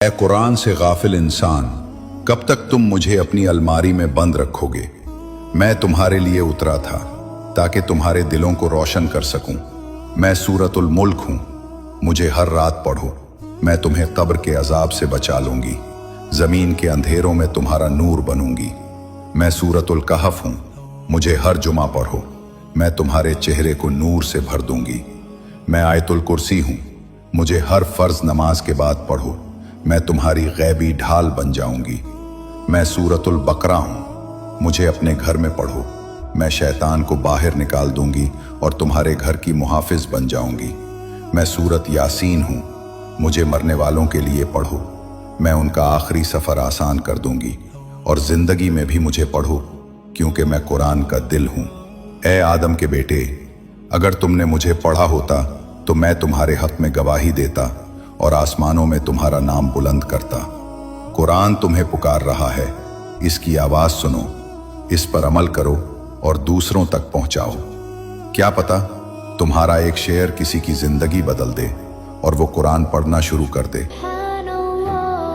اے قرآن سے غافل انسان، کب تک تم مجھے اپنی الماری میں بند رکھوگے؟ میں تمہارے لیے اترا تھا تاکہ تمہارے دلوں کو روشن کر سکوں۔ میں سورۃ الملک ہوں، مجھے ہر رات پڑھو، میں تمہیں قبر کے عذاب سے بچا لوں گی، زمین کے اندھیروں میں تمہارا نور بنوں گی۔ میں سورۃ الکہف ہوں، مجھے ہر جمعہ پڑھو، میں تمہارے چہرے کو نور سے بھر دوں گی۔ میں آیت الکرسی ہوں، مجھے ہر فرض نماز کے بعد پڑھو، میں تمہاری غیبی ڈھال بن جاؤں گی۔ میں سورۃ البقرہ ہوں، مجھے اپنے گھر میں پڑھو، میں شیطان کو باہر نکال دوں گی اور تمہارے گھر کی محافظ بن جاؤں گی۔ میں سورۃ یاسین ہوں، مجھے مرنے والوں کے لیے پڑھو، میں ان کا آخری سفر آسان کر دوں گی، اور زندگی میں بھی مجھے پڑھو کیونکہ میں قرآن کا دل ہوں۔ اے آدم کے بیٹے، اگر تم نے مجھے پڑھا ہوتا تو میں تمہارے حق میں گواہی دیتا اور آسمانوں میں تمہارا نام بلند کرتا۔ قرآن تمہیں پکار رہا ہے، اس کی آواز سنو، اس پر عمل کرو اور دوسروں تک پہنچاؤ۔ کیا پتہ تمہارا ایک شعر کسی کی زندگی بدل دے اور وہ قرآن پڑھنا شروع کر دے۔